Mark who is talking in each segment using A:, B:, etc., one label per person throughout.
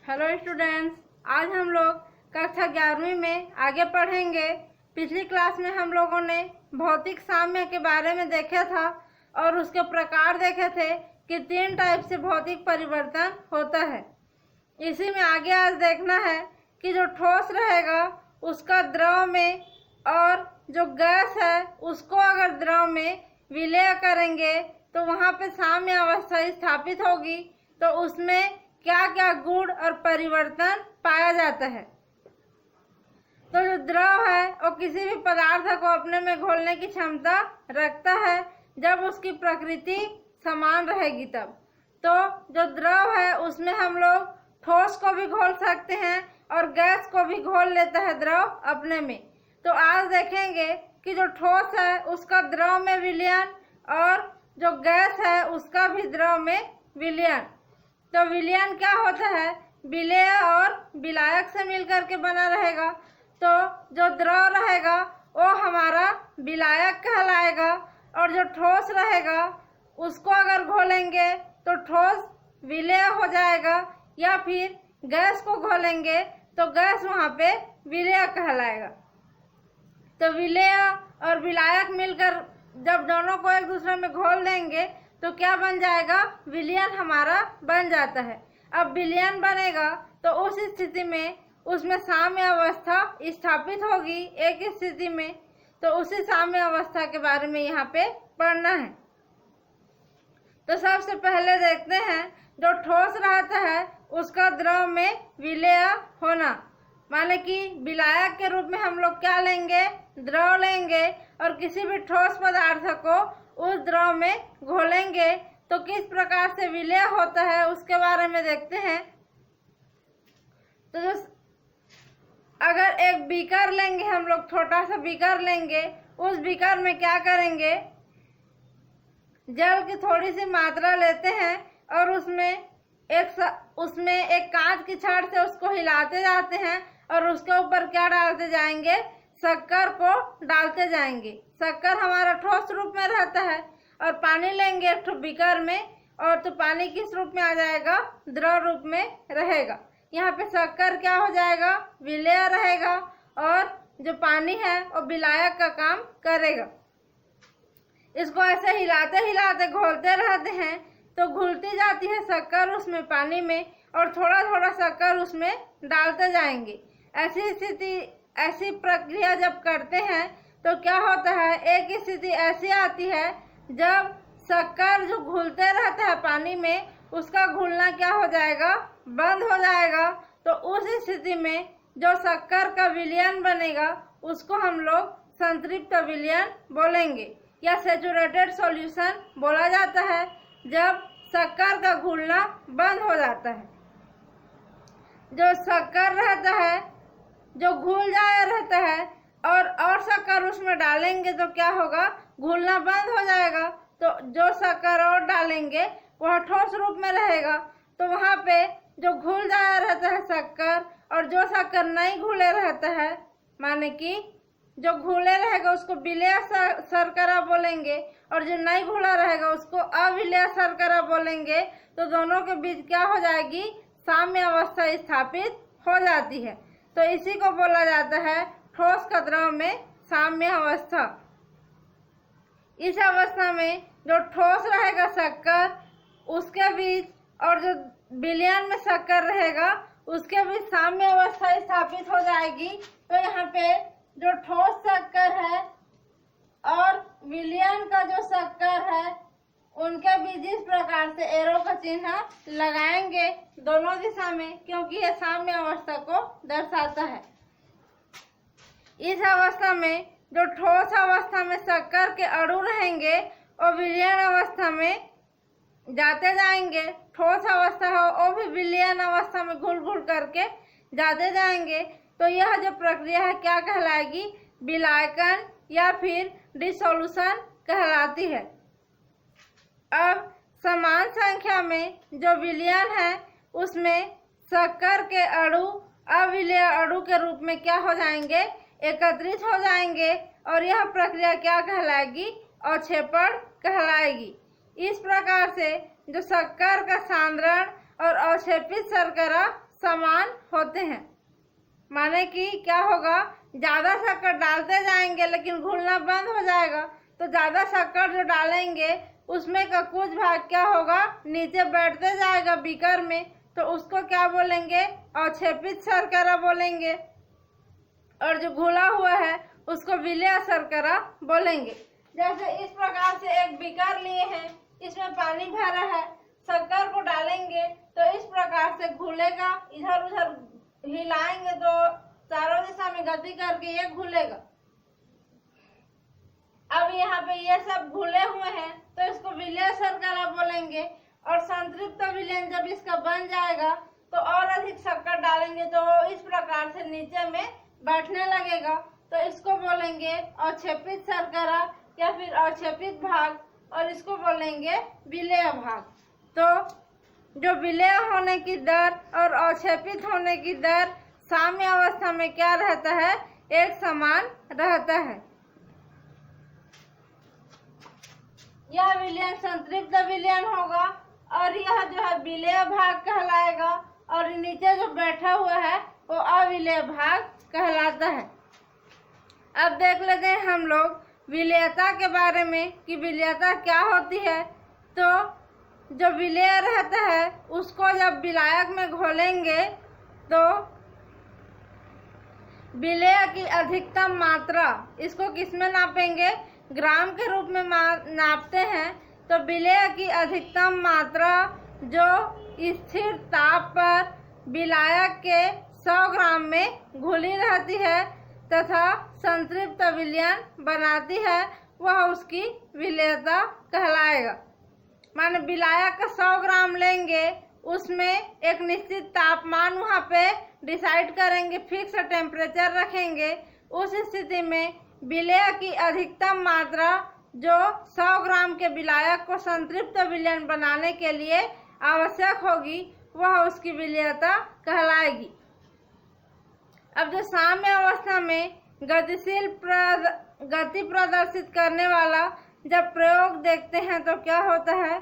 A: Hello students, आज हम लोग कक्षा 11वीं में आगे पढ़ेंगे। पिछली क्लास में हम लोगों ने भौतिक साम्य के बारे में देखा था और उसके प्रकार देखे थे कि 3 टाइप से भौतिक परिवर्तन होता है। इसी में आगे आज देखना है कि जो ठोस रहेगा उसका द्रव में और जो गैस है उसको अगर द्रव में विलय करेंगे तो वहाँ पे साम्य अवस्था स्थापित होगी। तो उसमें क्या क्या गुण और परिवर्तन पाया जाता है। तो जो द्रव है वो किसी भी पदार्थ को अपने में घोलने की क्षमता रखता है जब उसकी प्रकृति समान रहेगी तब। तो जो द्रव है उसमें हम लोग ठोस को भी घोल सकते हैं और गैस को भी घोल लेता है द्रव अपने में। तो आज देखेंगे कि जो ठोस है उसका द्रव में विलयन और जो गैस है उसका भी द्रव में विलयन। तो विलयन क्या होता है? विलेय और विलायक से मिलकर के बना रहेगा। तो जो द्रव रहेगा वो हमारा विलायक कहलाएगा और जो ठोस रहेगा उसको अगर घोलेंगे तो ठोस विलेय हो जाएगा, या फिर गैस को घोलेंगे तो गैस वहाँ पे विलेय कहलाएगा। तो विलेय और विलायक मिलकर जब दोनों को एक दूसरे में घोल देंगे तो क्या बन जाएगा? विलयन हमारा बन जाता है। अब विलयन बनेगा तो उस स्थिति में उसमें साम्य अवस्था स्थापित होगी एक स्थिति में। तो उसी साम्य अवस्था के बारे में यहाँ पे पढ़ना है। तो सबसे पहले देखते हैं जो ठोस रहता है उसका द्रव में विलेय होना, माने कि विलायक के रूप में हम लोग क्या लेंगे? द्रव लेंगे और किसी भी ठोस पदार्थ को उस द्रव में घोलेंगे तो किस प्रकार से विलय होता है उसके बारे में देखते हैं। तो जो अगर एक बीकर लेंगे हम लोग, छोटा सा बीकर लेंगे, उस बीकर में क्या करेंगे? जल की थोड़ी सी मात्रा लेते हैं और उसमें एक कांच की छड़ से उसको हिलाते जाते हैं और उसके ऊपर क्या डालते जाएंगे? शक्कर को डालते जाएंगे। शक्कर हमारा ठोस रूप में रहता है और पानी लेंगे एक ठो बीकर में और तो पानी किस रूप में आ जाएगा? द्रव रूप में रहेगा। यहाँ पे शक्कर क्या हो जाएगा? विलेय रहेगा और जो पानी है वो विलायक का काम करेगा। इसको ऐसे हिलाते हिलाते घोलते रहते हैं तो घुलती जाती है शक्कर उसमें पानी में और थोड़ा थोड़ा शक्कर उसमें डालते जाएंगे। ऐसी प्रक्रिया जब करते हैं तो क्या होता है? एक स्थिति ऐसी आती है जब शक्कर जो घुलते रहता है पानी में उसका घुलना क्या हो जाएगा? बंद हो जाएगा। तो उस स्थिति में जो शक्कर का विलयन बनेगा उसको हम लोग संतृप्त विलयन बोलेंगे या सैचुरेटेड सॉल्यूशन बोला जाता है जब शक्कर का घुलना बंद हो जाता है। जो शक्कर रहता है जो घुल जाया रहता है और शक्कर उसमें डालेंगे तो क्या होगा? घुलना बंद हो जाएगा। तो जो शक्कर और डालेंगे वह ठोस रूप में रहेगा। तो वहाँ पे जो घुल जाया रहता है शक्कर और जो शक्कर नहीं घुले रहता है, माने कि जो घुले रहेगा उसको विलेय शर्करा बोलेंगे और जो नहीं घुला रहेगा उसको अविलेय शर्करा बोलेंगे। तो दोनों के बीच क्या हो जाएगी? साम्य अवस्था स्थापित हो जाती है। तो इसी को बोला जाता है ठोस का द्रव में साम्य अवस्था। इस अवस्था में जो ठोस रहेगा शक्कर उसके बीच और जो विलयन में शक्कर रहेगा उसके बीच साम्य अवस्था स्थापित हो जाएगी। तो यहाँ पे जो ठोस शक्कर है और विलयन का जो शक्कर है उनके बीच इस प्रकार से एरो का चिन्ह लगाएंगे दोनों दिशा में, क्योंकि यह साम्य अवस्था को दर्शाता है। इस अवस्था में जो ठोस अवस्था में शक्कर के अणु रहेंगे और विलयन अवस्था में जाते जाएंगे। ठोस अवस्था हो वो भी विलयन अवस्था में घुल घुल करके जाते जाएंगे। तो यह जो प्रक्रिया है क्या कहलाएगी? विलायकन या फिर डिसोल्यूशन कहलाती है। अब समान संख्या में जो विलयन है उसमें शक्कर के अणु अविलेय अणु के रूप में क्या हो जाएंगे? एकत्रित हो जाएंगे और यह प्रक्रिया क्या कहलाएगी? अवक्षेपण कहलाएगी। इस प्रकार से जो शक्कर का सांद्रण और अवक्षेपित शर्करा समान होते हैं। माने कि क्या होगा, ज़्यादा शक्कर डालते जाएंगे लेकिन घुलना बंद हो जाएगा, तो ज़्यादा शक्कर जो डालेंगे उसमें का कुछ भाग क्या होगा, नीचे बैठते जाएगा बीकर में, तो उसको क्या बोलेंगे, अवक्षेपित शर्करा बोलेंगे। और जो घुला हुआ है उसको विलेय शर्करा बोलेंगे। जैसे इस प्रकार से एक बीकर लिए हैं, इसमें पानी भरा है, शक्कर को डालेंगे तो इस प्रकार से घुलेगा, इधर उधर हिलाएंगे तो चारों दिशा में गति करके ये घुलेगा। अब यहाँ पे ये सब घुले हुए हैं तो इसको विलेय शर्करा बोलेंगे। और संतृप्त विलयन जब इसका बन जाएगा तो और अधिक शक्कर डालेंगे तो इस प्रकार से नीचे में बैठने लगेगा, तो इसको बोलेंगे अवक्षेपित शर्करा या फिर अवक्षेपित भाग, और इसको बोलेंगे विलेय भाग। तो जो विलेय होने की दर और अवक्षेपित होने की दर साम्य अवस्था में क्या रहता है, एक समान रहता है। यह विलयन संतृप्त विलयन होगा और यह जो है विलेय भाग कहलाएगा, और नीचे जो बैठा हुआ है वो अविलेय भाग कहलाता है। अब देख लेते हैं हम लोग विलेयता के बारे में कि विलेयता क्या होती है। तो जो विलेय रहता है उसको जब विलायक में घोलेंगे तो विलेय की अधिकतम मात्रा, इसको किसमें नापेंगे, ग्राम के रूप में नापते हैं। तो विलेय की अधिकतम मात्रा जो स्थिर ताप पर विलायक के 100 ग्राम में घुली रहती है तथा संतृप्त विलयन बनाती है, वह उसकी विलेयता कहलाएगा। माने विलायक का 100 ग्राम लेंगे, उसमें एक निश्चित तापमान वहाँ पे डिसाइड करेंगे, फिक्स टेम्परेचर रखेंगे। उस स्थिति में विलेय की अधिकतम मात्रा जो 100 ग्राम के विलायक को संतृप्त विलयन बनाने के लिए आवश्यक होगी, वह उसकी विलेयता कहलाएगी। अब जो साम्य अवस्था में गतिशील गति प्रदर्शित करने वाला जब प्रयोग देखते हैं तो क्या होता है,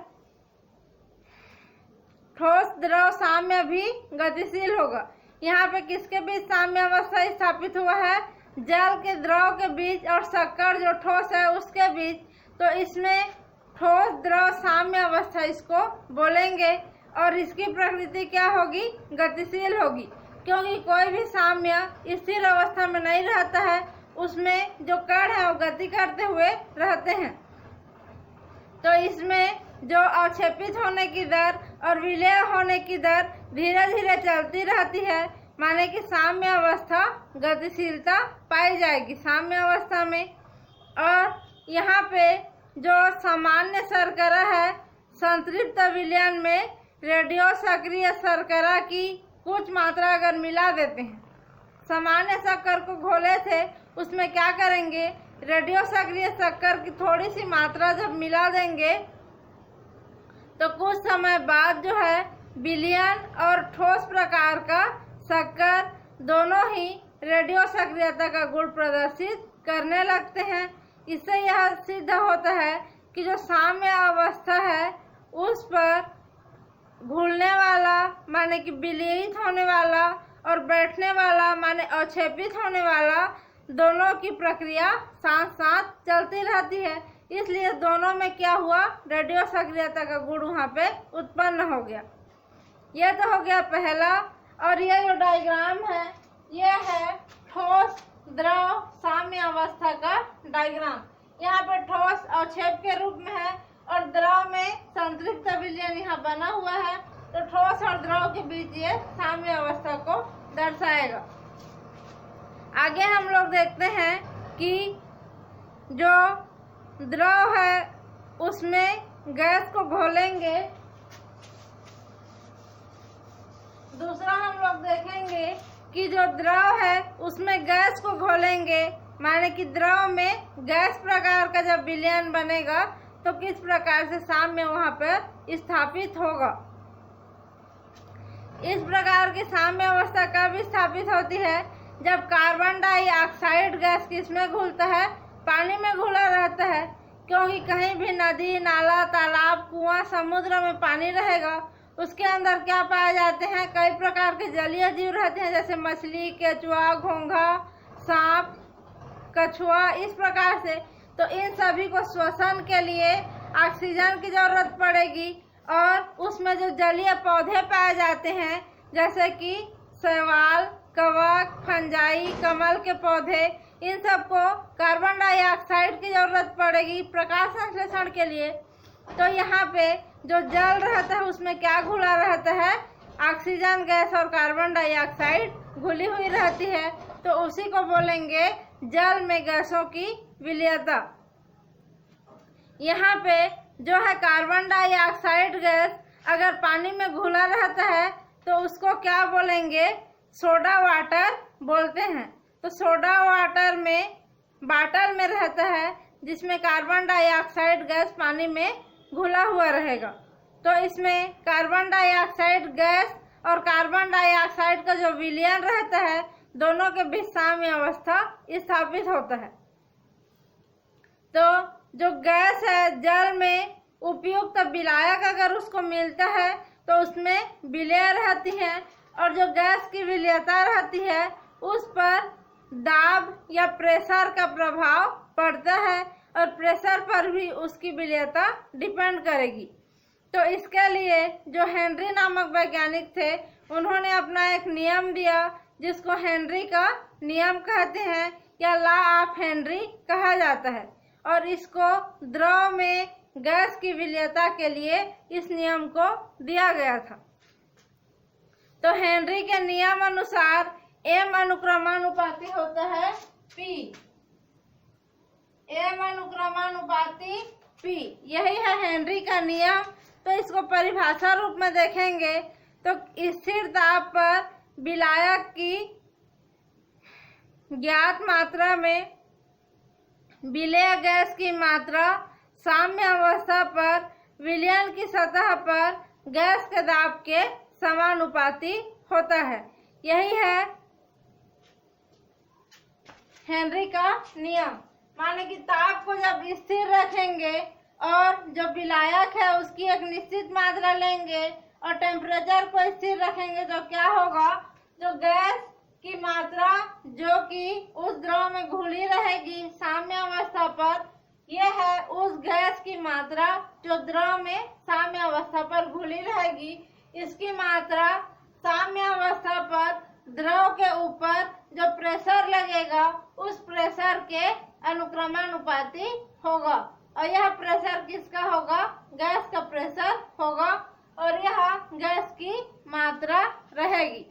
A: ठोस द्रव साम्य भी गतिशील होगा। यहाँ पे किसके बीच साम्य अवस्था स्थापित हुआ है, जल के द्रव के बीच और शक्कर जो ठोस है उसके बीच। तो इसमें ठोस द्रव साम्य अवस्था इसको बोलेंगे, और इसकी प्रकृति क्या होगी, गतिशील होगी, क्योंकि कोई भी साम्य स्थिर अवस्था में नहीं रहता है, उसमें जो कण है वो गति करते हुए रहते हैं। तो इसमें जो अवक्षेपित होने की दर और विलेय होने की दर धीरे धीरे चलती रहती है, माने कि साम्य अवस्था गतिशीलता पाई जाएगी साम्य अवस्था में। और यहाँ पे जो सामान्य शर्करा है, संतृप्त विलयन में रेडियो सक्रिय शर्करा की कुछ मात्रा अगर मिला देते हैं, सामान्य शक्कर को घोले थे उसमें क्या करेंगे, रेडियो सक्रिय शक्कर की थोड़ी सी मात्रा जब मिला देंगे तो कुछ समय बाद जो है विलयन और ठोस प्रकार का शक्कर दोनों ही रेडियो सक्रियता का गुण प्रदर्शित करने लगते हैं। इससे यह सिद्ध होता है कि जो साम्य अवस्था है उस पर घुलने वाला माने कि विलयित होने वाला और बैठने वाला माने अवक्षेपित होने वाला, दोनों की प्रक्रिया साथ साथ चलती रहती है। इसलिए दोनों में क्या हुआ, रेडियो सक्रियता का गुण वहाँ पे उत्पन्न हो गया। यह तो हो गया पहला। और यह जो डायग्राम है ये है ठोस द्रव साम्य अवस्था का डायग्राम। यहाँ पे ठोस अवक्षेप के रूप में है और द्रव में संतृप्त विलयन यहाँ बना हुआ है, तो ठोस और द्रव के बीच ये साम्य अवस्था को दर्शाएगा। आगे हम लोग देखते हैं कि जो द्रव है उसमें गैस को घोलेंगे। दूसरा हम लोग देखेंगे कि जो द्रव है उसमें गैस को घोलेंगे, माने कि द्रव में गैस प्रकार का जब विलयन बनेगा तो किस प्रकार से साम्य वहाँ पर स्थापित होगा। इस प्रकार की साम्य अवस्था कब स्थापित होती है, जब कार्बन डाइऑक्साइड गैस किसमें घुलता है, पानी में घुला रहता है। क्योंकि कहीं भी नदी नाला तालाब कुआं समुद्र में पानी रहेगा, उसके अंदर क्या पाए जाते हैं, कई प्रकार के जलीय जीव रहते हैं, जैसे मछली, केचुआ, घोंघा, सांप, कछुआ, इस प्रकार से। तो इन सभी को श्वसन के लिए ऑक्सीजन की जरूरत पड़ेगी, और उसमें जो जलीय पौधे पाए जाते हैं जैसे कि शैवाल, कवक, फंजाई, कमल के पौधे, इन सबको कार्बन डाइऑक्साइड की जरूरत पड़ेगी प्रकाश संश्लेषण के लिए। तो यहाँ पे जो जल रहता है उसमें क्या घुला रहता है, ऑक्सीजन गैस और कार्बन डाइऑक्साइड घुली हुई रहती है। तो उसी को बोलेंगे जल में गैसों की विलयता। यहाँ पे जो है कार्बन डाइऑक्साइड गैस अगर पानी में घुला रहता है तो उसको क्या बोलेंगे, सोडा वाटर बोलते हैं। तो सोडा वाटर में बाटल में रहता है जिसमें कार्बन डाइऑक्साइड गैस पानी में घुला हुआ रहेगा। तो इसमें कार्बन डाइऑक्साइड गैस और कार्बन डाइऑक्साइड का जो विलयन रहता है दोनों के बीच साम्य अवस्था स्थापित होता है। तो जो गैस है जल में उपयुक्त विलायक अगर उसको मिलता है तो उसमें विलय रहती है, और जो गैस की विलयता रहती है उस पर दाब या प्रेशर का प्रभाव पड़ता है, और प्रेशर पर भी उसकी विलयता डिपेंड करेगी। तो इसके लिए जो हेनरी नामक वैज्ञानिक थे उन्होंने अपना एक नियम दिया जिसको हेनरी का नियम कहते हैं या लॉ ऑफ हेनरी कहा जाता है, और इसको द्रव में गैस की विलयता के लिए इस नियम को दिया गया था। तो हेनरी के नियम अनुसार m अनुक्रमानुपाती होता है P, m अनुक्रमानुपाती P, यही है हेनरी का नियम। तो इसको परिभाषा रूप में देखेंगे तो स्थिर दाब पर विलायक की ज्ञात मात्रा में विलेय गैस की मात्रा साम्य अवस्था पर विलयन की सतह पर गैस के दाब के समानुपाती होता है। यही है हेनरी का नियम। माने कि ताप को जब स्थिर रखेंगे और जो विलायक है उसकी एक निश्चित मात्रा लेंगे और टेम्परेचर को स्थिर रखेंगे तो क्या होगा, जो गैस की मात्रा जो कि उस द्रव में घुली रहेगी साम्य अवस्था पर, यह है उस गैस की मात्रा जो द्रव में साम्य अवस्था पर घुली रहेगी। इसकी मात्रा साम्य अवस्था पर द्रव के ऊपर जो प्रेशर लगेगा उस प्रेशर के अनुक्रमानुपाती होगा, और यह प्रेशर किसका होगा, गैस का प्रेशर होगा, और यह गैस की मात्रा रहेगी।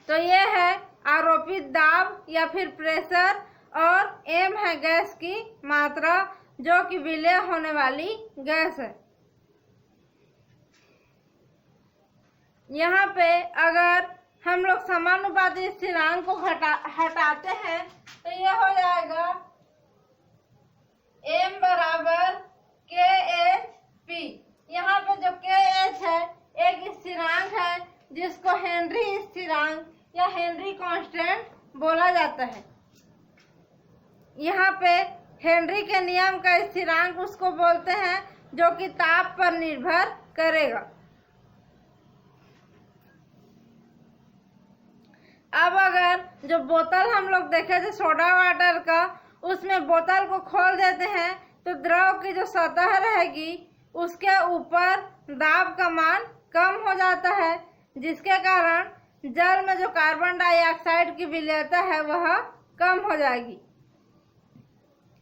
A: तो यह है आरोपित दाब या फिर प्रेशर, और m है गैस की मात्रा जो कि विलय होने वाली गैस है। यहाँ पे अगर हम लोग समानुपाती स्थिरांक को हटाते हैं तो यह हो जाएगा m बराबर KHP। यहाँ पे जो KH है एक स्थिरांक है जिसको हेनरी स्थिरांक या हेनरी कांस्टेंट बोला जाता है। यहाँ पे हेनरी के नियम का स्थिरांक उसको बोलते हैं जो कि ताप पर निर्भर करेगा। अब अगर जो बोतल हम लोग देखे थे सोडा वाटर का, उसमें बोतल को खोल देते हैं तो द्रव की जो सतह रहेगी उसके ऊपर दाब का मान कम हो जाता है, जिसके कारण जल में जो कार्बन डाइऑक्साइड की विलयता है वह कम हो जाएगी।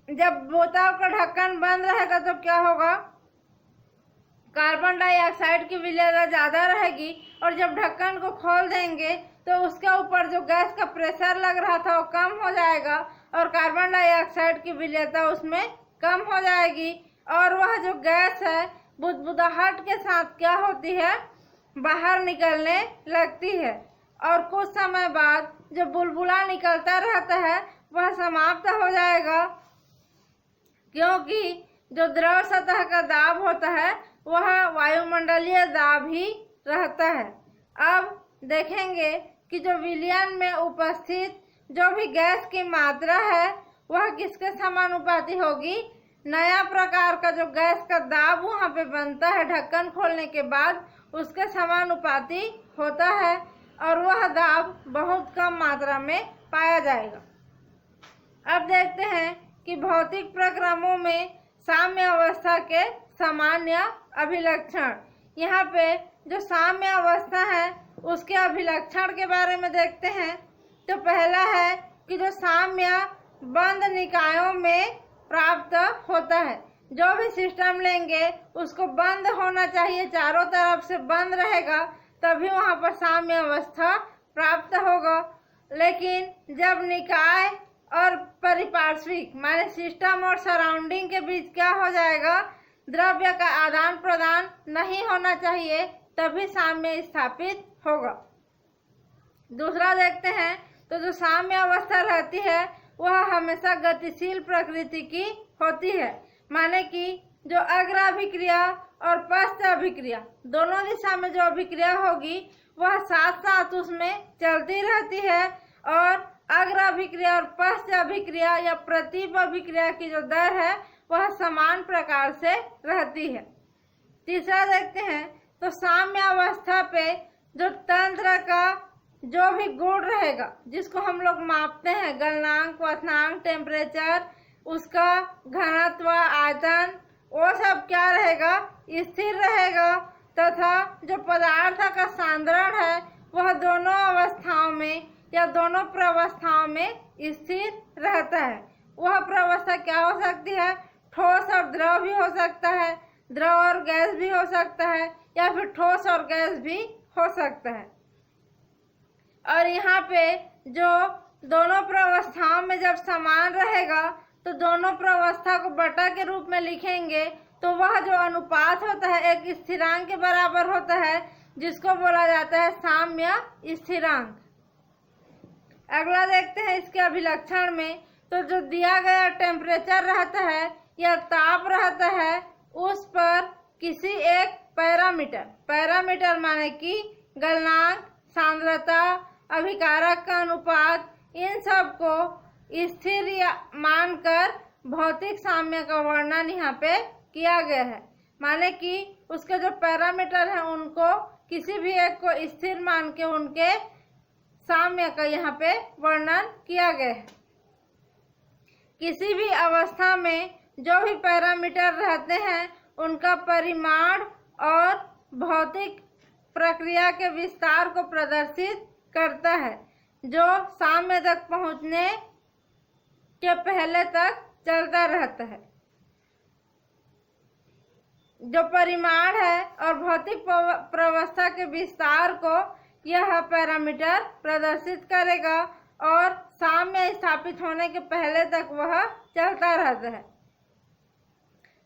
A: जब बोतल का ढक्कन बंद रहेगा तो क्या होगा, कार्बन डाइऑक्साइड की विलयता ज़्यादा रहेगी, और जब ढक्कन को खोल देंगे तो उसके ऊपर जो गैस का प्रेशर लग रहा था वो कम हो जाएगा और कार्बन डाइऑक्साइड की विलयता उसमें कम हो जाएगी, और वह जो गैस है बुदबुदाहट के साथ क्या होती है, बाहर निकलने लगती है, और कुछ समय बाद जो बुलबुला निकलता रहता है वह समाप्त हो जाएगा, क्योंकि जो द्रव सतह का दाब होता है वह वायुमंडलीय दाब ही रहता है। अब देखेंगे कि जो विलयन में उपस्थित जो भी गैस की मात्रा है वह किसके समानुपाती होगी, नया प्रकार का जो गैस का दाब वहाँ पे बनता है ढक्कन खोलने के बाद उसके समानुपाती होता है और वह दाब बहुत कम मात्रा में पाया जाएगा। अब देखते हैं कि भौतिक प्रक्रमों में साम्य अवस्था के सामान्य अभिलक्षण। यहाँ पे जो साम्य अवस्था है उसके अभिलक्षण के बारे में देखते हैं। तो पहला है कि जो साम्य बंद निकायों में प्राप्त होता है। जो भी सिस्टम लेंगे उसको बंद होना चाहिए, चारों तरफ से बंद रहेगा तभी वहाँ पर साम्य अवस्था प्राप्त होगा। लेकिन जब निकाय और परिपार्श्विक माने सिस्टम और सराउंडिंग के बीच क्या हो जाएगा, द्रव्य का आदान प्रदान नहीं होना चाहिए, तभी साम्य स्थापित होगा। दूसरा देखते हैं तो जो साम्य अवस्था रहती है वह हमेशा गतिशील प्रकृति की होती है, माने कि जो अग्र अभिक्रिया और पश्च अभिक्रिया दोनों दिशा में जो अभिक्रिया होगी वह साथ साथ उसमें चलती रहती है और अग्र अभिक्रिया और पश्च अभिक्रिया या प्रतीप अभिक्रिया की जो दर है वह समान प्रकार से रहती है। तीसरा देखते हैं तो साम्य अवस्था पे जो तंत्र का जो भी गुण रहेगा जिसको हम लोग मापते हैं, गलनांक, क्वथनांक, टेम्परेचर, उसका घनत्व, आयतन, वो सब क्या रहेगा, स्थिर रहेगा तथा जो पदार्थ का सांद्रण है वह दोनों अवस्थाओं में या दोनों प्रवस्थाओं में स्थिर रहता है। वह प्रवस्था क्या हो सकती है, ठोस और द्रव भी हो सकता है, द्रव और गैस भी हो सकता है या फिर ठोस और गैस भी हो सकता है। और यहाँ पे जो दोनों प्रवस्थाओं में जब समान रहेगा तो दोनों प्रवस्था को बटा के रूप में लिखेंगे तो वह जो अनुपात होता है एक स्थिरांक के बराबर होता है जिसको बोला जाता है साम्य स्थिरांक। अगला देखते हैं इसके अभिलक्षण में। तो जो दिया गया टेम्परेचर रहता है या ताप रहता है उस पर किसी एक पैरामीटर माने कि गलनांक, सांद्रता, अभिकारक का अनुपात, इन सब को स्थिर मानकर भौतिक साम्य का वर्णन यहाँ पे किया गया है। माने कि उसके जो पैरामीटर हैं उनको किसी भी एक को स्थिर मान के उनके साम्य का यहाँ पे वर्णन किया गया है। किसी भी अवस्था में जो भी पैरामीटर रहते हैं उनका परिमाण और भौतिक प्रक्रिया के विस्तार को प्रदर्शित करता है जो साम्य तक पहुंचने के पहले तक चलता रहता है। जो परिमाण है और भौतिक प्रवस्था के विस्तार को यह पैरामीटर प्रदर्शित करेगा और साम्य स्थापित होने के पहले तक वह चलता रहता है।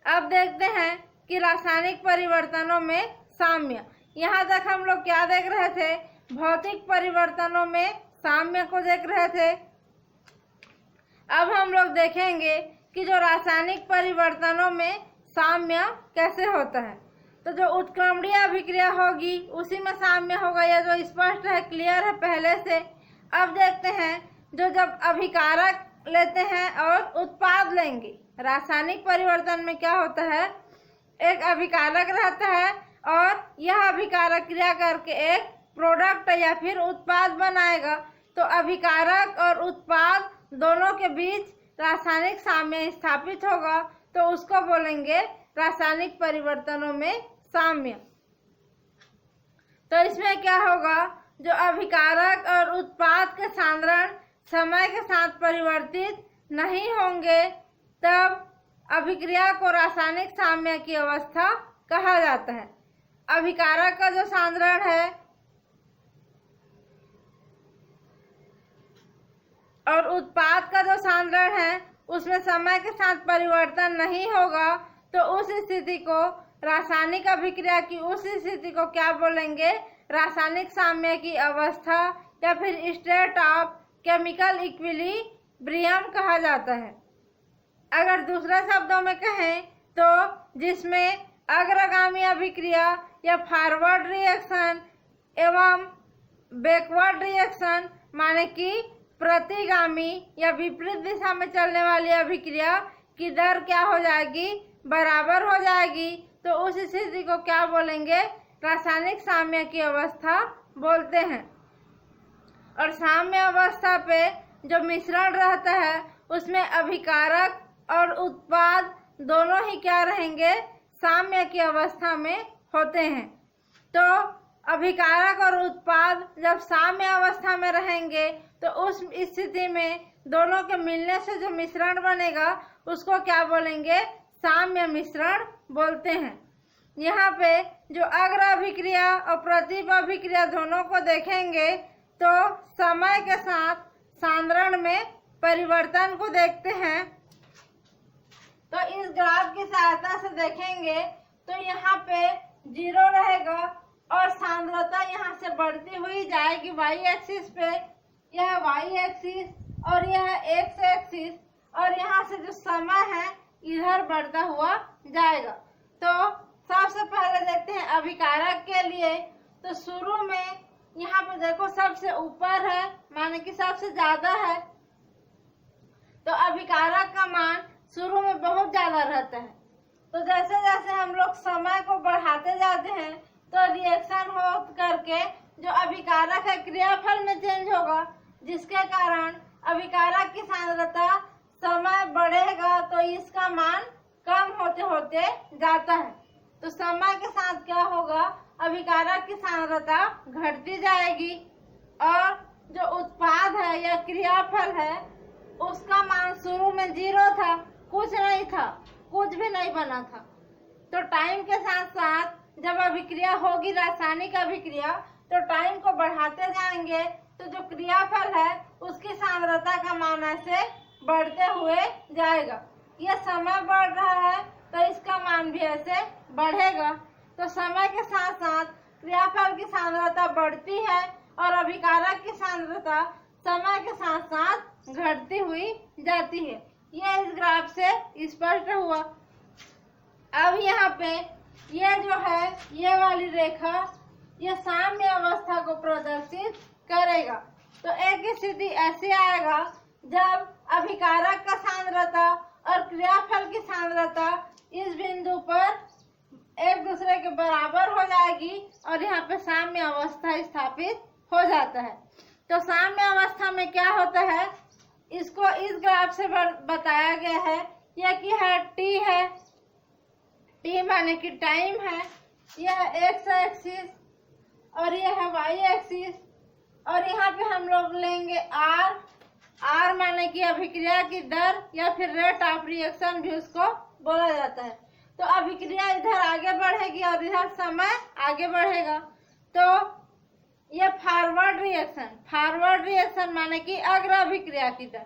A: अब देखते हैं कि रासायनिक परिवर्तनों में साम्य। यहाँ तक हम लोग क्या देख रहे थे, भौतिक परिवर्तनों में साम्य को देख रहे थे। अब हम लोग देखेंगे कि जो रासायनिक परिवर्तनों में साम्य कैसे होता है। तो जो उत्क्रमणीय अभिक्रिया होगी उसी में साम्य होगा, यह जो स्पष्ट है, क्लियर है पहले से। अब देखते हैं जो जब अभिकारक लेते हैं और उत्पाद लेंगे। रासायनिक परिवर्तन में क्या होता है, एक अभिकारक रहता है और यह अभिकारक क्रिया करके एक प्रोडक्ट या फिर उत्पाद बनाएगा। तो अभिकारक और उत्पाद दोनों के बीच रासायनिक साम्य स्थापित होगा तो उसको बोलेंगे रासायनिक परिवर्तनों में साम्य। तो इसमें क्या होगा, जो अभिकारक और उत्पाद के सांद्रण समय के साथ परिवर्तित नहीं होंगे तब अभिक्रिया को रासायनिक साम्य की अवस्था कहा जाता है। अभिकारक का जो सांद्रण है और उत्पाद का जो सांद्रण है उसमें समय के साथ परिवर्तन नहीं होगा तो उस स्थिति को, रासायनिक अभिक्रिया की उस स्थिति को क्या बोलेंगे, रासायनिक साम्य की अवस्था या फिर स्टेट ऑफ केमिकल इक्विलिब्रियम कहा जाता है। अगर दूसरे शब्दों में कहें तो जिसमें अग्रगामी अभिक्रिया या फॉरवर्ड रिएक्शन एवं बैकवर्ड रिएक्शन माने कि प्रतिगामी या विपरीत दिशा में चलने वाली अभिक्रिया की दर क्या हो जाएगी, बराबर हो जाएगी। तो उस स्थिति को क्या बोलेंगे, रासायनिक साम्य की अवस्था बोलते हैं। और साम्य अवस्था पे जो मिश्रण रहता है उसमें अभिकारक और उत्पाद दोनों ही क्या रहेंगे, साम्य की अवस्था में होते हैं। तो अभिकारक और उत्पाद जब साम्य अवस्था में रहेंगे तो उस स्थिति में दोनों के मिलने से जो मिश्रण बनेगा उसको क्या बोलेंगे, साम्य मिश्रण बोलते हैं। यहाँ पे जो अग्र अभिक्रिया और प्रतिप अभिक्रिया दोनों को देखेंगे तो समय के साथ सांद्रण में परिवर्तन को देखते हैं। तो इस ग्राफ की सहायता से देखेंगे तो यहाँ पे 0 रहेगा और सांद्रता यहाँ से बढ़ती हुई जाएगी वाई एक्सिस पे, यह वाई एक्सिस और यह एक्स एक्सिस, और यहाँ से जो समय है इधर बढ़ता हुआ जाएगा। तो सबसे पहले देखते हैं अभिकारक के लिए। तो शुरू में यहाँ पे देखो सबसे ऊपर है, माने कि सबसे ज्यादा है, तो अभिकारक का मान शुरू में बहुत ज्यादा रहता है। तो जैसे जैसे हम लोग समय को बढ़ाते जाते हैं तो रिएक्शन हो करके जो अभिकारक है क्रियाफल में चेंज होगा, जिसके कारण अभिकारक की सांद्रता समय बढ़ेगा तो इसका मान कम होते होते जाता है। तो समय के साथ क्या होगा, अभिकारक की सांद्रता घटती जाएगी और जो उत्पाद है या क्रियाफल है उसका मान शुरू में 0 था, कुछ नहीं था, कुछ भी नहीं बना था। तो टाइम के साथ साथ जब अभिक्रिया होगी, रासायनिक अभिक्रिया, तो टाइम को बढ़ाते जाएंगे तो जो क्रियाफल है उसकी सांद्रता का मान ऐसे बढ़ते हुए जाएगा। यह समय बढ़ रहा है तो इसका मान भी ऐसे बढ़ेगा। तो समय के साथ साथ क्रियाफल की सांद्रता बढ़ती है और अभिकारक की सांद्रता समय के साथ साथ घटती हुई जाती है। यह इस ग्राफ से स्पष्ट हुआ। अब यहाँ पे ये जो है ये वाली रेखा ये साम्य अवस्था को प्रदर्शित करेगा। तो एक स्थिति ऐसी आएगा जब अभिकारक का सांद्रता और क्रियाफल की सांद्रता इस बिंदु पर एक दूसरे के बराबर हो जाएगी और यहाँ पे साम्य अवस्था स्थापित हो जाता है। तो साम्य अवस्था में क्या होता है, इसको इस ग्राफ से बताया गया है। यह कि है टी है, टी माने कि टाइम है, यह एक्स एक्सिस और यह है वाई एक्सिस, और यहाँ पे हम लोग लेंगे आर, आर माने कि अभिक्रिया की दर या फिर रेट ऑफ रिएक्शन भी उसको बोला जाता है। तो अभिक्रिया इधर आगे बढ़ेगी और इधर समय आगे बढ़ेगा। तो ये फॉरवर्ड रिएक्शन माने कि अग्र अभिक्रिया की दर।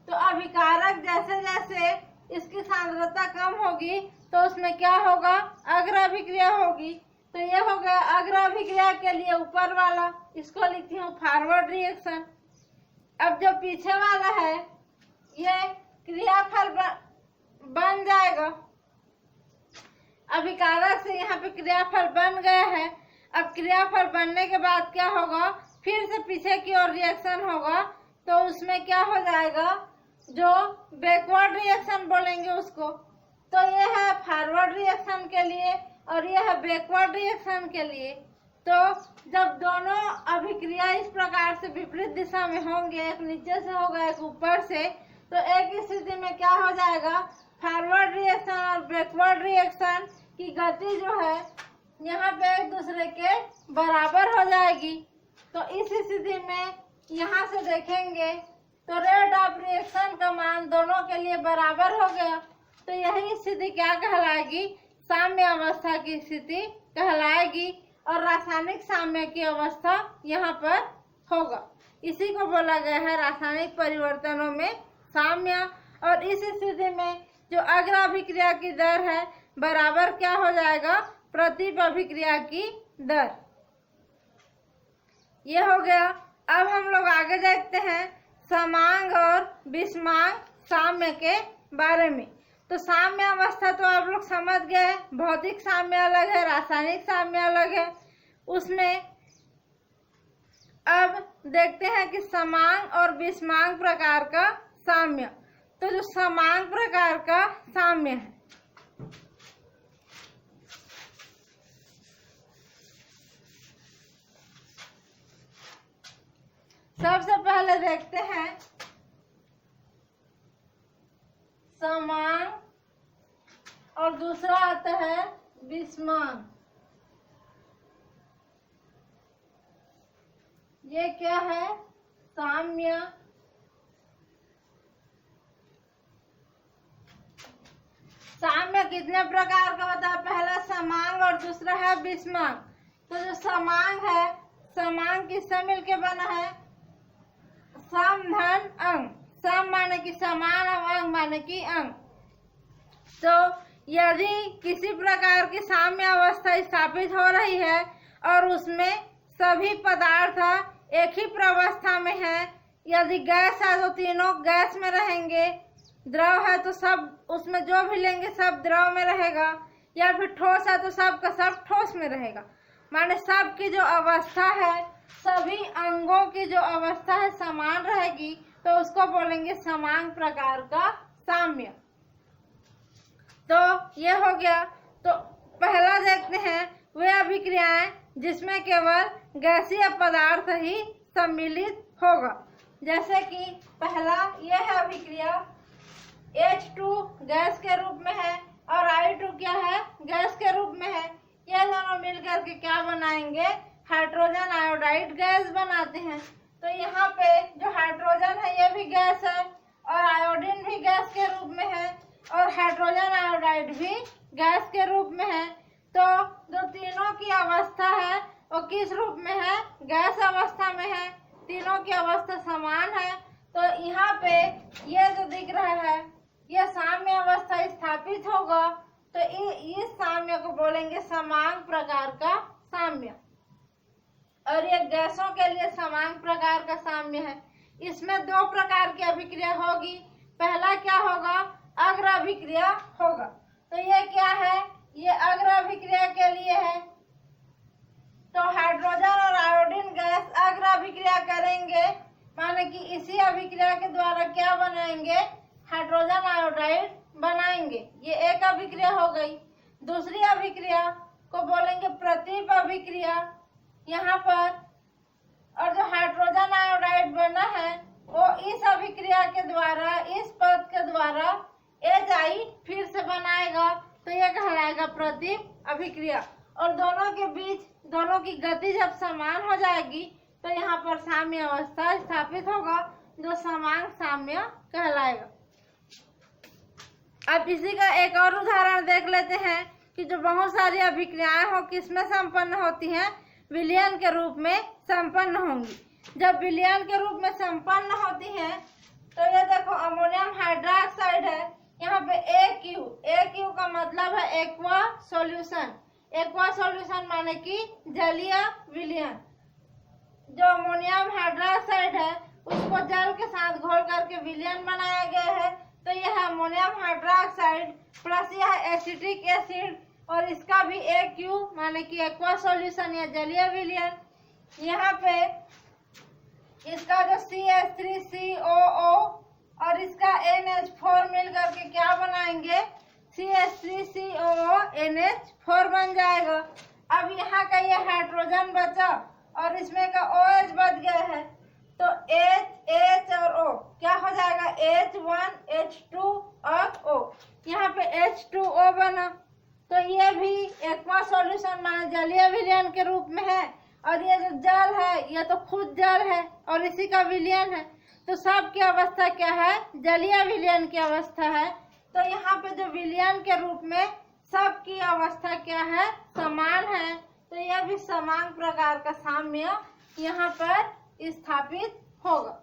A: तो अभिकारक जैसे जैसे इसकी सांद्रता कम होगी तो उसमें क्या होगा, अग्र अभिक्रिया होगी। तो ये हो गया अग्र अभिक्रिया के लिए ऊपर वाला, इसको लिखती हूँ फॉरवर्ड रिएक्शन। अब जो पीछे वाला है ये क्रियाफल बन जाएगा। अभिकारक से यहाँ पे क्रियाफल बन गया है। अब क्रियाफल बनने के बाद क्या होगा, फिर से पीछे की ओर रिएक्शन होगा। तो उसमें क्या हो जाएगा, जो बैकवर्ड रिएक्शन बोलेंगे उसको। तो ये है फॉरवर्ड रिएक्शन के लिए और ये है बैकवर्ड रिएक्शन के लिए। तो जब दोनों अभिक्रिया इस प्रकार से विपरीत दिशा में होंगे, एक नीचे से होगा एक ऊपर से, तो एक स्थिति में क्या हो जाएगा, फॉरवर्ड रिएक्शन और बैकवर्ड रिएक्शन की गति जो है यहाँ पे एक दूसरे के बराबर हो जाएगी। तो इस स्थिति में यहाँ से देखेंगे तो रेट ऑफ रिएक्शन का मान दोनों के लिए बराबर हो गया। तो यही स्थिति क्या कहलाएगी, साम्य अवस्था की स्थिति कहलाएगी और रासायनिक साम्य की अवस्था यहाँ पर होगा। इसी को बोला गया है रासायनिक परिवर्तनों में साम्य। और इस स्थिति में जो अग्र अभिक्रिया की दर है बराबर क्या हो जाएगा, प्रतिप अभिक्रिया की दर। ये हो गया। अब हम लोग आगे देखते हैं समांग और विषमांग साम्य के बारे में। तो साम्य अवस्था तो आप लोग समझ गए, भौतिक साम्य अलग है, रासायनिक साम्य अलग है। उसमें अब देखते हैं कि समांग और विषमांग प्रकार का साम्य। तो जो समांग प्रकार का साम्य है, सबसे पहले देखते हैं समांग और दूसरा आता है विषमांग। ये क्या है? साम्य साम्य कितने प्रकार का होता है? पहला समांग और दूसरा है विषमांग। तो जो समांग है, समांग किससे मिलके बना है? सम धन अंग। सम माने कि समान और अंग माने कि अंग। तो यदि किसी प्रकार की साम्य अवस्था स्थापित हो रही है और उसमें सभी पदार्थ एक ही प्रवस्था में है, यदि गैस है तो तीनों गैस में रहेंगे, द्रव है तो सब उसमें जो भी लेंगे सब द्रव में रहेगा, या फिर ठोस है तो सब का सब ठोस में रहेगा। माने सब की जो अवस्था है, सभी अंगों की जो अवस्था है समान रहेगी, तो उसको बोलेंगे समांग प्रकार का साम्य। तो ये हो गया। तो पहला देखते हैं वे अभिक्रियाएं जिसमें केवल गैसीय पदार्थ ही सम्मिलित होगा। जैसे कि पहला ये है अभिक्रिया, H2 गैस के रूप में है और I2 क्या है? गैस के रूप में है। ये दोनों मिलकर के क्या बनाएंगे? हाइड्रोजन आयोडाइड गैस बनाते हैं। तो यहाँ पे जो हाइड्रोजन है ये भी गैस है और आयोडीन भी गैस के रूप में है और हाइड्रोजन आयोडाइड भी गैस के रूप में है। तो जो तीनों की अवस्था है वो किस रूप में है? गैस अवस्था में है। तीनों की अवस्था समान है। तो यहाँ पे ये जो दिख रहा है ये साम्य अवस्था स्थापित होगा। तो इस साम्य को बोलेंगे समांग प्रकार का साम्य। और ये गैसों के लिए समांग प्रकार का साम्य है। इसमें दो प्रकार की अभिक्रिया होगी। पहला क्या होगा? अग्र अभिक्रिया होगा। तो ये क्या है? ये अग्र अभिक्रिया के लिए है। तो हाइड्रोजन और आयोडीन गैस अग्र अभिक्रिया करेंगे, माने कि इसी अभिक्रिया के द्वारा क्या बनाएंगे? हाइड्रोजन आयोडाइड बनाएंगे। ये एक अभिक्रिया हो गई। दूसरी अभिक्रिया को बोलेंगे प्रतिप अभिक्रिया। यहाँ पर और जो हाइड्रोजन आयोडाइड बना है वो इस अभिक्रिया के द्वारा, इस पद के द्वारा HI फिर से बनाएगा। तो ये कहलाएगा प्रतिप अभिक्रिया। और दोनों के बीच दोनों की गति जब समान हो जाएगी तो यहाँ पर साम्य अवस्था स्थापित होगा, जो समांग साम्य कहलाएगा। अब इसी का एक और उदाहरण देख लेते हैं कि जो बहुत सारी अभिक्रियाएं हो किसमें संपन्न होती हैं? विलयन के रूप में संपन्न होंगी। जब विलयन के रूप में संपन्न होती हैं तो ये देखो अमोनियम हाइड्रोक्साइड है, यहाँ पे AQ का मतलब है एक्वा सॉल्यूशन। एक्वा सॉल्यूशन माने कि जलीय विलयन। जो अमोनियम हाइड्रोक्साइड है उसको जल के साथ घोल करके विलयन बनाया गया है। तो यह है अमोनियम हाइड्रोक्साइड प्लस यह एसिटिक एसिड और इसका भी AQ माने कि एक्वा सॉल्यूशन या जलीय विलयन। यहाँ पे इसका जो CH3COO और इसका NH4 मिल करके क्या बनाएंगे? CH3COO NH4 बन जाएगा। अब यहाँ का ये हाइड्रोजन बचा और इसमें का OH बच गया है, तो H और O क्या हो जाएगा? H1 H2 और O। यहाँ पे H2O बना। तो ये भी एक्वा सॉल्यूशन माने जलीय विलयन के रूप में है। और ये जो जल है ये तो खुद जल है और इसी का विलयन है। तो सब की अवस्था क्या है? जलीय विलयन की अवस्था है। तो यहाँ पे जो विलयन के रूप में सब की अवस्था क्या है? समान है। तो यह भी समांग प्रकार का साम्य यहाँ पर स्थापित होगा।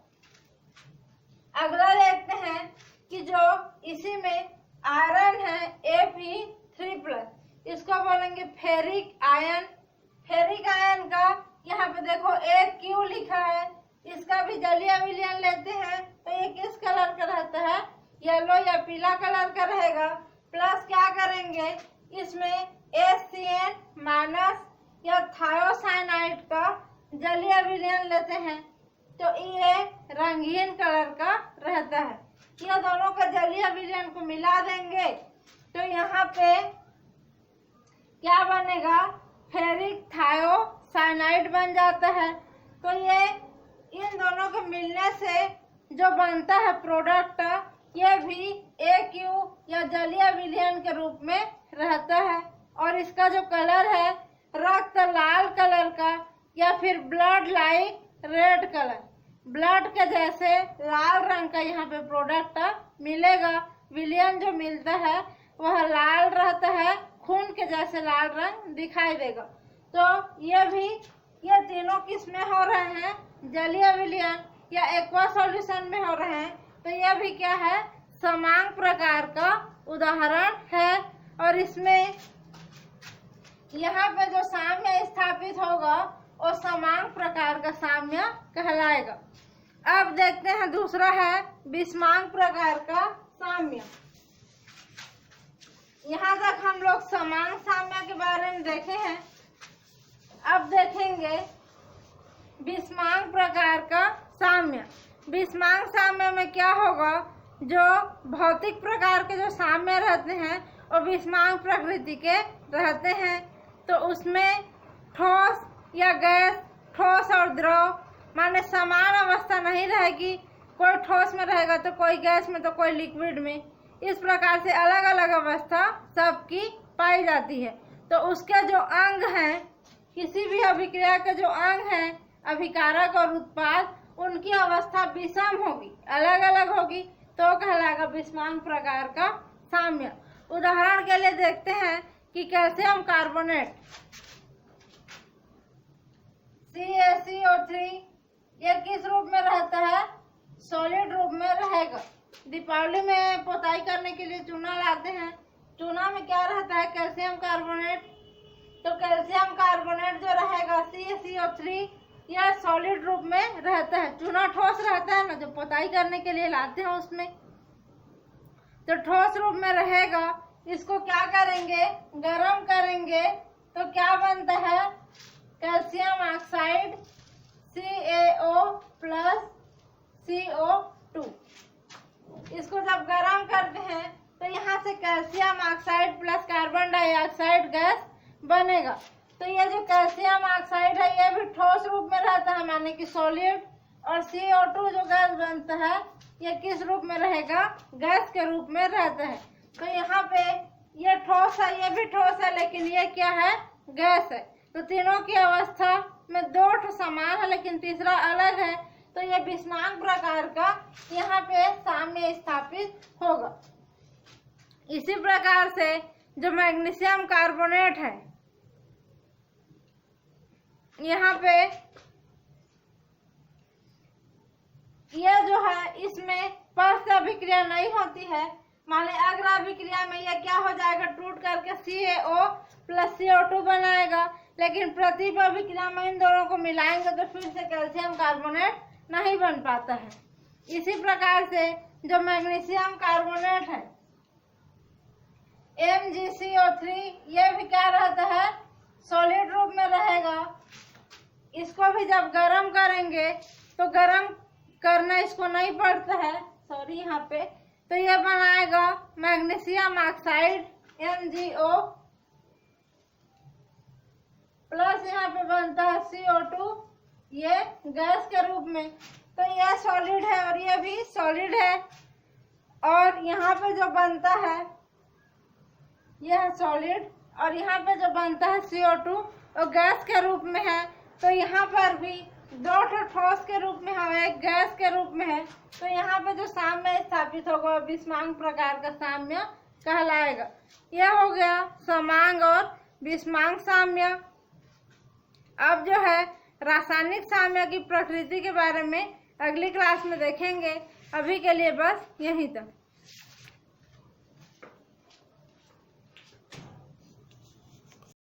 A: अगला देखते हैं कि जो इसी में आयरन है Fe3+, इसको बोलेंगे फेरिक आयन। फेरिक आयन का यहाँ पे देखो AQ लिखा है, इसका भी जलीय विलयन लेते हैं तो ये किस कलर का रहता है? येलो या पीला कलर का रहेगा। प्लस क्या करेंगे? इसमें HCN- या थायोसाइनाइड का जलीय विलयन लेते हैं तो ये रंगीन कलर का रहता है। यह दोनों का जलीय विलयन को मिला देंगे तो यहाँ पे क्या बनेगा? फेरिक थायोसाइनाइड बन जाता है। तो ये इन दोनों के मिलने से जो बनता है प्रोडक्ट, ये भी AQ या जलीय विलयन के रूप में रहता है। और इसका जो कलर है रक्त लाल कलर का या फिर blood like red colour, blood के जैसे लाल रंग का यहाँ पे प्रोडक्ट मिलेगा। विलयन जो मिलता है वह लाल रहता है, खून के जैसे लाल रंग दिखाई देगा। तो ये तीनों किस में हो रहे हैं, जलीय विलयन या एक्वा सॉल्यूशन में हो रहे हैं। तो यह भी क्या है, समांग प्रकार का उदाहरण है। और इसमें यहाँ पे जो साम्य स्थापित होगा वो समांग प्रकार का साम्य कहलाएगा। अब देखते हैं दूसरा है विषमांग प्रकार का साम्य। यहाँ तक हम लोग समांग साम्य के बारे में देखे हैं। अब देखेंगे विषमांग प्रकार का साम्य। विषमांग साम्य में क्या होगा, जो भौतिक प्रकार के जो साम्य रहते हैं वो विषमांग प्रकृति के रहते हैं। तो उसमें ठोस या गैस, ठोस और द्रव माने समान अवस्था नहीं रहेगी। कोई ठोस में रहेगा तो कोई गैस में तो कोई लिक्विड में, इस प्रकार से अलग अलग अवस्था सबकी पाई जाती है। तो उसके जो अंग हैं, किसी भी अभिक्रिया के जो अंग हैं, अभिकारक और उत्पाद, उनकी अवस्था विषम होगी, अलग अलग होगी, तो कहलाएगा विषमांग प्रकार का साम्य। उदाहरण के लिए देखते हैं कि कैल्शियम कार्बोनेट CaCO3 ये किस रूप में रहता है, सॉलिड रूप में रहेगा। दीपावली में पोताई करने के लिए चूना लाते हैं, चूना में क्या रहता है, कैल्शियम कार्बोनेट। तो कैल्शियम कार्बोनेट जो रहेगा CaCO3 यह सॉलिड रूप में रहता है। चूना ठोस रहता है ना, जो पोताई करने के लिए लाते हैं उसमें, तो ठोस रूप में रहेगा। इसको क्या करेंगे, गरम करेंगे तो क्या बनता है, calcium oxide CaO plus CO2। इसको जब गरम करते हैं तो यहाँ से calcium oxide plus carbon dioxide gas बनेगा। तो ये जो कैल्शियम ऑक्साइड है ये भी ठोस रूप में रहता है, माने कि सॉलिड। और CO2 जो गैस बनता है ये किस रूप में रहेगा, गैस के रूप में रहता है। तो यहाँ पे ये ठोस है, ये भी ठोस है, लेकिन ये क्या है, गैस है। तो तीनों की अवस्था में दो समान है लेकिन तीसरा अलग है। तो ये विषमांग प्रकार का यहाँ पे साम्य स्थापित होगा। इसी प्रकार से जो मैग्नीशियम कार्बोनेट है, यहाँ पे ये जो है इसमें परस्पर अभिक्रिया नहीं होती है। माने अग्र अभिक्रिया में ये क्या हो जाएगा, टूट करके CaO प्लस CO2 बनाएगा। लेकिन प्रतिप अभिक्रिया में इन दोनों को मिलाएंगे तो फिर से कैल्शियम कार्बोनेट नहीं बन पाता है। इसी प्रकार से जो मैग्नीशियम कार्बोनेट है MgCO3 ये भी क्या रहता है, सॉलिड रूप में रहेगा। इसको भी जब गरम करेंगे तो गरम करना इसको नहीं पड़ता है, सॉरी यहाँ पे, तो ये बनाएगा मैग्नीशियम ऑक्साइड MgO प्लस यहाँ पे बनता है CO2, ये गैस के रूप में। तो ये सॉलिड है और ये भी सॉलिड है। और यहाँ पे जो बनता है यह सॉलिड, और यहाँ पे जो बनता है CO2 वो गैस के रूप में है। तो यहाँ पर भी दो ठोस के रूप में है, एक गैस के रूप में है। तो यहाँ पे जो साम्य स्थापित होगा विषमांग प्रकार का साम्य कहलाएगा। यह हो गया समांग और विषमांग साम्य। अब जो है रासायनिक साम्य की प्रकृति के बारे में अगली क्लास में देखेंगे। अभी के लिए बस यहीं तक।